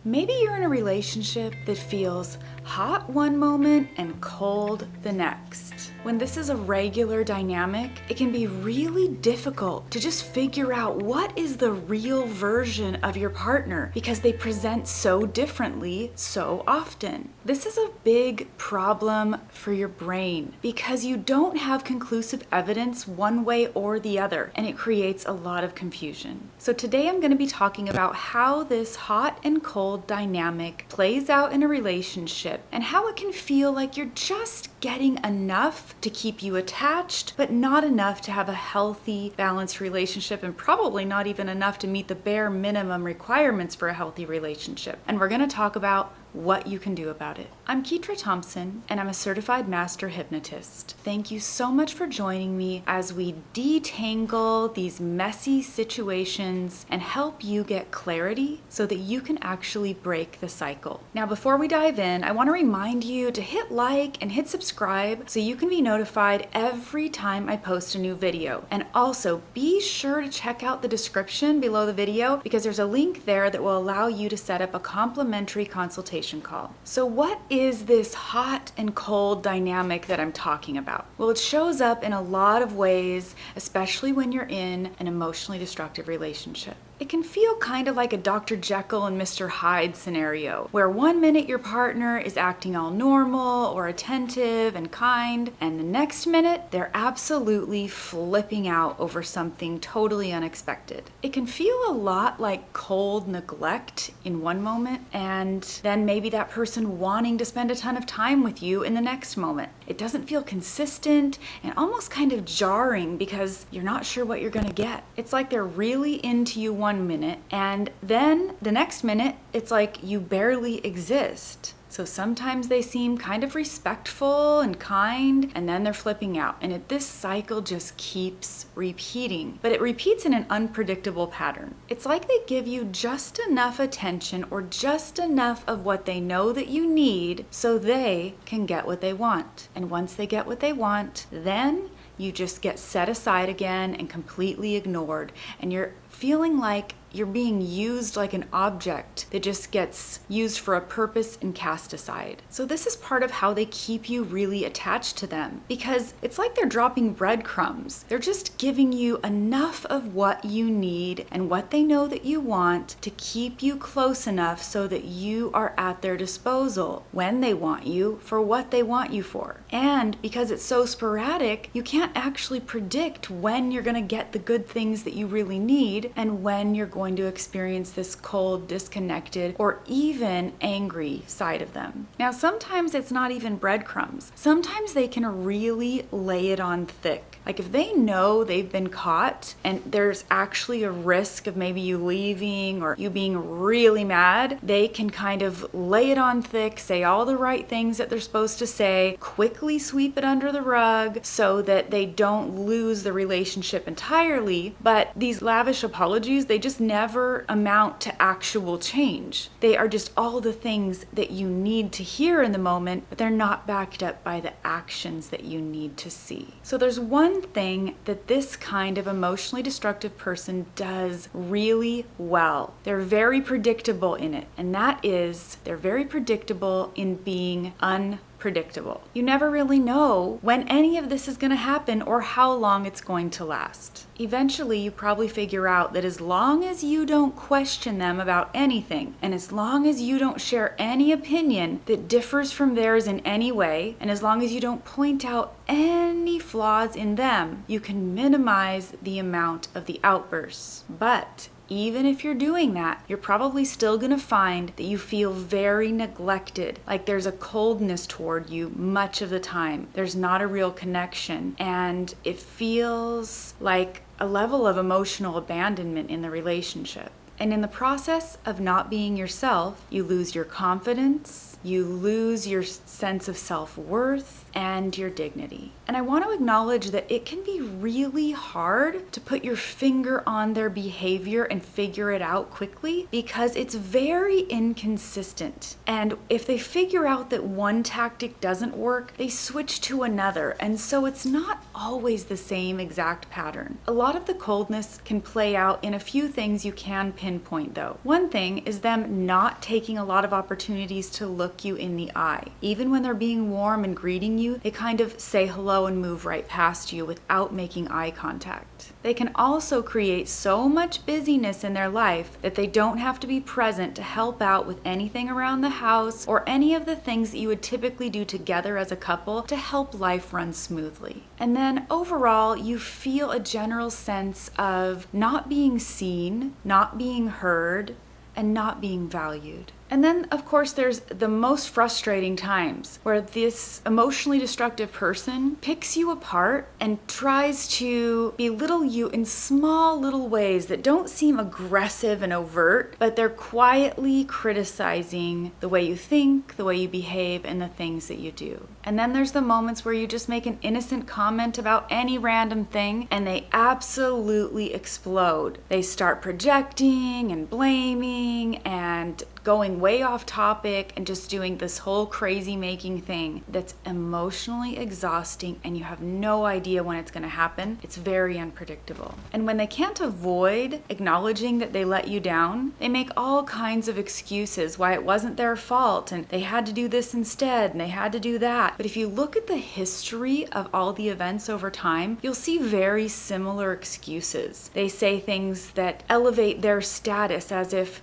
Maybe you're in a relationship that feels hot one moment and cold the next. When this is a regular dynamic, it can be really difficult to just figure out what is the real version of your partner because they present so differently so often. This is a big problem for your brain because you don't have conclusive evidence one way or the other, and it creates a lot of confusion. So today I'm going to be talking about how this hot and cold dynamic plays out in a relationship and how it can feel like you're just getting enough to keep you attached, but not enough to have a healthy, balanced relationship, and probably not even enough to meet the bare minimum requirements for a healthy relationship. And we're going to talk about what you can do about it. I'm Ketra Thompson, and I'm a certified master hypnotist. Thank you so much for joining me as we detangle these messy situations and help you get clarity so that you can actually break the cycle. Now, before we dive in, I want to remind you to hit like and hit subscribe so you can be notified every time I post a new video. And also, be sure to check out the description below the video because there's a link there that will allow you to set up a complimentary consultation call. So what is this hot and cold dynamic that I'm talking about? Well, it shows up in a lot of ways, especially when you're in an emotionally destructive relationship. It can feel kind of like a Dr. Jekyll and Mr. Hyde scenario, where one minute your partner is acting all normal or attentive and kind, and the next minute they're absolutely flipping out over something totally unexpected. It can feel a lot like cold neglect in one moment, and then maybe that person wanting to spend a ton of time with you in the next moment. It doesn't feel consistent and almost kind of jarring because you're not sure what you're gonna get. It's like they're really into you one minute, and then the next minute it's like you barely exist. So sometimes they seem kind of respectful and kind, and then they're flipping out. And this cycle just keeps repeating, but it repeats in an unpredictable pattern. It's like they give you just enough attention or just enough of what they know that you need so they can get what they want. And once they get what they want, then you just get set aside again and completely ignored. And you're feeling like you're being used like an object that just gets used for a purpose and cast aside. So this is part of how they keep you really attached to them, because it's like they're dropping breadcrumbs. They're just giving you enough of what you need and what they know that you want to keep you close enough so that you are at their disposal when they want you for what they want you for. And because it's so sporadic, you can't actually predict when you're going to get the good things that you really need and when you're going to experience this cold, disconnected, or even angry side of them. Now, sometimes it's not even breadcrumbs. Sometimes they can really lay it on thick. Like if they know they've been caught and there's actually a risk of maybe you leaving or you being really mad, they can kind of lay it on thick, say all the right things that they're supposed to say, quickly sweep it under the rug so that they don't lose the relationship entirely. But these lavish apologies, they just never amount to actual change. They are just all the things that you need to hear in the moment, but they're not backed up by the actions that you need to see. So there's one thing that this kind of emotionally destructive person does really well. They're very predictable in it, and that is they're very predictable in being unpredictable. You never really know when any of this is going to happen or how long it's going to last. Eventually, you probably figure out that as long as you don't question them about anything, and as long as you don't share any opinion that differs from theirs in any way, and as long as you don't point out any flaws in them, you can minimize the amount of the outbursts. But even if you're doing that, you're probably still going to find that you feel very neglected, like there's a coldness toward you much of the time. There's not a real connection, and it feels like a level of emotional abandonment in the relationship. And in the process of not being yourself, you lose your confidence, you lose your sense of self-worth and your dignity. And I want to acknowledge that it can be really hard to put your finger on their behavior and figure it out quickly because it's very inconsistent. And if they figure out that one tactic doesn't work, they switch to another. And so it's not always the same exact pattern. A lot of the coldness can play out in a few things you can pinpoint pinpoint though. One thing is them not taking a lot of opportunities to look you in the eye. Even when they're being warm and greeting you, they kind of say hello and move right past you without making eye contact. They can also create so much busyness in their life that they don't have to be present to help out with anything around the house or any of the things that you would typically do together as a couple to help life run smoothly. And then overall, you feel a general sense of not being seen, not being heard, and not being valued. And then, of course, there's the most frustrating times where this emotionally destructive person picks you apart and tries to belittle you in small little ways that don't seem aggressive and overt, but they're quietly criticizing the way you think, the way you behave, and the things that you do. And then there's the moments where you just make an innocent comment about any random thing and they absolutely explode. They start projecting and blaming and going way off topic and just doing this whole crazy making thing that's emotionally exhausting, and you have no idea when it's going to happen. It's very unpredictable. And when they can't avoid acknowledging that they let you down, they make all kinds of excuses why it wasn't their fault and they had to do this instead and they had to do that. But if you look at the history of all the events over time, you'll see very similar excuses. They say things that elevate their status as if,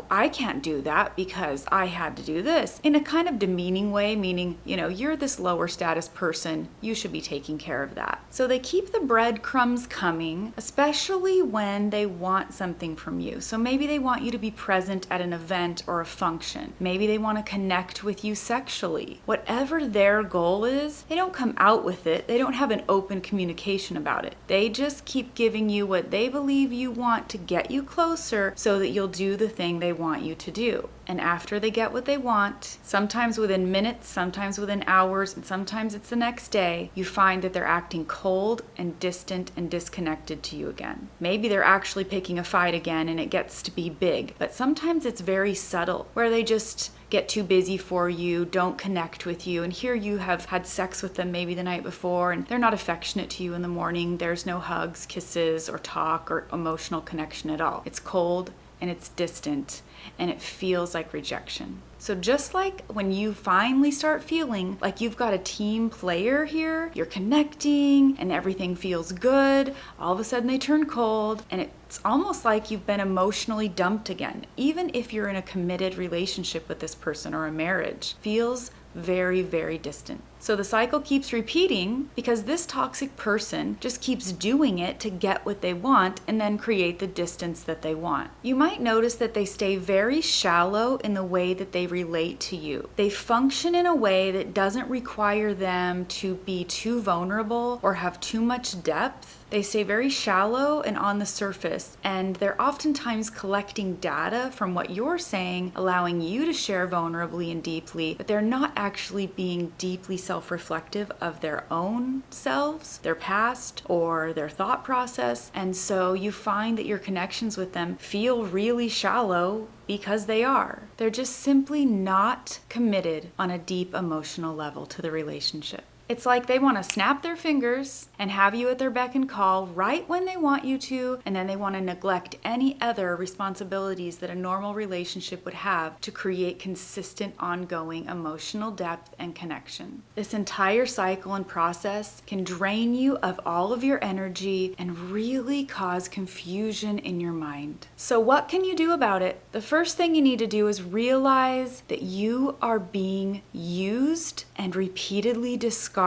I can't do that because I had to do this, in a kind of demeaning way, meaning, you're this lower status person, you should be taking care of that. So they keep the breadcrumbs coming, especially when they want something from you. So maybe they want you to be present at an event or a function. Maybe they want to connect with you sexually. Whatever their goal is, they don't come out with it. They don't have an open communication about it. They just keep giving you what they believe you want to get you closer so that you'll do the thing they want you to do. And after they get what they want, sometimes within minutes, sometimes within hours, and sometimes it's the next day, you find that they're acting cold and distant and disconnected to you again. Maybe they're actually picking a fight again and it gets to be big, but sometimes it's very subtle, where they just get too busy for you, don't connect with you, and here you have had sex with them maybe the night before and they're not affectionate to you in the morning. There's no hugs, kisses, or talk or emotional connection at all. It's cold and it's distant and it feels like rejection. So just like when you finally start feeling like you've got a team player here, you're connecting and everything feels good, all of a sudden they turn cold and it's almost like you've been emotionally dumped again. Even if you're in a committed relationship with this person or a marriage, feels very, very distant. So the cycle keeps repeating because this toxic person just keeps doing it to get what they want and then create the distance that they want. You might notice that they stay very shallow in the way that they relate to you. They function in a way that doesn't require them to be too vulnerable or have too much depth. They stay very shallow and on the surface, and they're oftentimes collecting data from what you're saying, allowing you to share vulnerably and deeply, but they're not actually being deeply self-reflective of their own selves, their past, or their thought process. And so you find that your connections with them feel really shallow because they are. They're just simply not committed on a deep emotional level to the relationship. It's like they want to snap their fingers and have you at their beck and call right when they want you to, and then they want to neglect any other responsibilities that a normal relationship would have to create consistent, ongoing emotional depth and connection. This entire cycle and process can drain you of all of your energy and really cause confusion in your mind. So what can you do about it? The first thing you need to do is realize that you are being used and repeatedly discarded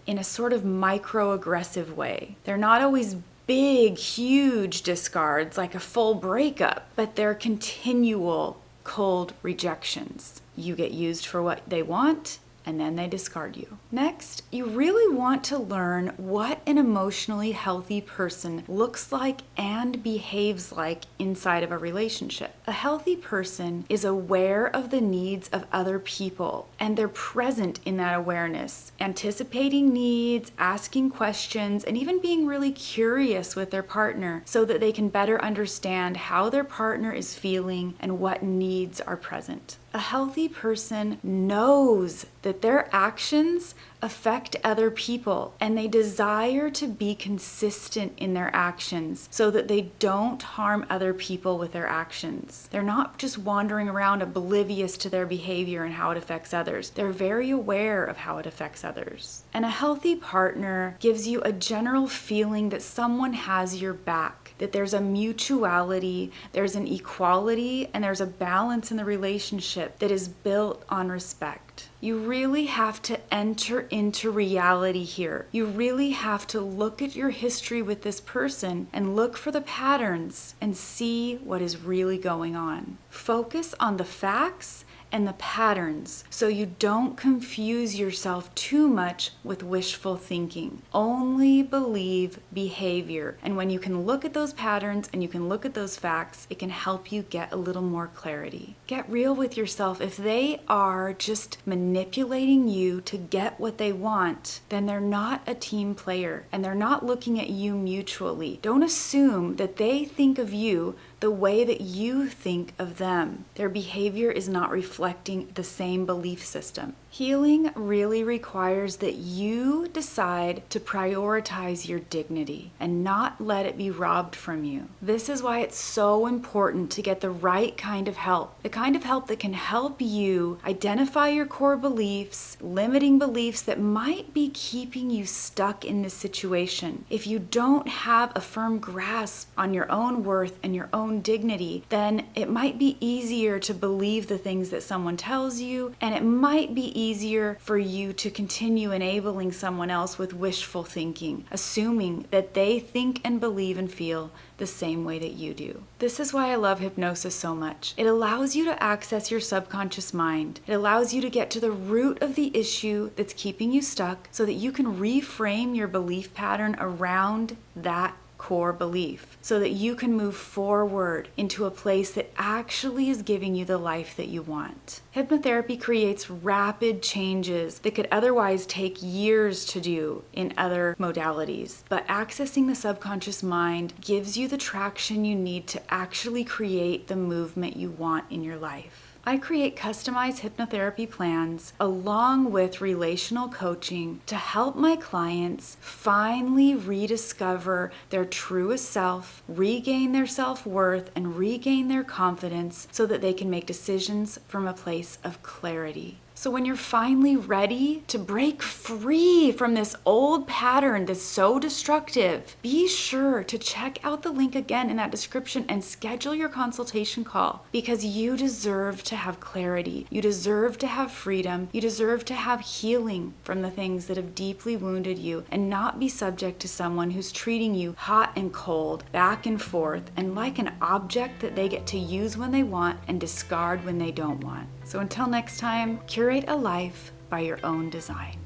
in a sort of microaggressive way. They're not always big, huge discards like a full breakup, but they're continual cold rejections. You get used for what they want, and then they discard you. Next, you really want to learn what an emotionally healthy person looks like and behaves like inside of a relationship. A healthy person is aware of the needs of other people, and they're present in that awareness, anticipating needs, asking questions, and even being really curious with their partner so that they can better understand how their partner is feeling and what needs are present. A healthy person knows that that their actions affect other people, and they desire to be consistent in their actions so that they don't harm other people with their actions. They're not just wandering around oblivious to their behavior and how it affects others. They're very aware of how it affects others. And a healthy partner gives you a general feeling that someone has your back, that there's a mutuality, there's an equality, and there's a balance in the relationship that is built on respect. You really have to enter into reality here. You really have to look at your history with this person and look for the patterns and see what is really going on. Focus on the facts and the patterns so you don't confuse yourself too much with wishful thinking. Only believe behavior. And when you can look at those patterns and you can look at those facts, it can help you get a little more clarity. Get real with yourself. If they are just manipulating you to get what they want, then they're not a team player and they're not looking at you mutually. Don't assume that they think of you the way that you think of them. Their behavior is not reflecting the same belief system. Healing really requires that you decide to prioritize your dignity and not let it be robbed from you. This is why it's so important to get the right kind of help. The kind of help that can help you identify your core beliefs, limiting beliefs that might be keeping you stuck in this situation. If you don't have a firm grasp on your own worth and your own dignity, then it might be easier to believe the things that someone tells you, and it might be easier for you to continue enabling someone else with wishful thinking, assuming that they think and believe and feel the same way that you do. This is why I love hypnosis so much. It allows you to access your subconscious mind. It allows you to get to the root of the issue that's keeping you stuck so that you can reframe your belief pattern around that core belief so that you can move forward into a place that actually is giving you the life that you want. Hypnotherapy creates rapid changes that could otherwise take years to do in other modalities, but accessing the subconscious mind gives you the traction you need to actually create the movement you want in your life. I create customized hypnotherapy plans along with relational coaching to help my clients finally rediscover their truest self, regain their self-worth, and regain their confidence so that they can make decisions from a place of clarity. So when you're finally ready to break free from this old pattern that's so destructive, be sure to check out the link again in that description and schedule your consultation call, because you deserve to have clarity. You deserve to have freedom. You deserve to have healing from the things that have deeply wounded you and not be subject to someone who's treating you hot and cold, back and forth, and like an object that they get to use when they want and discard when they don't want. So until next time, curate a life by your own design.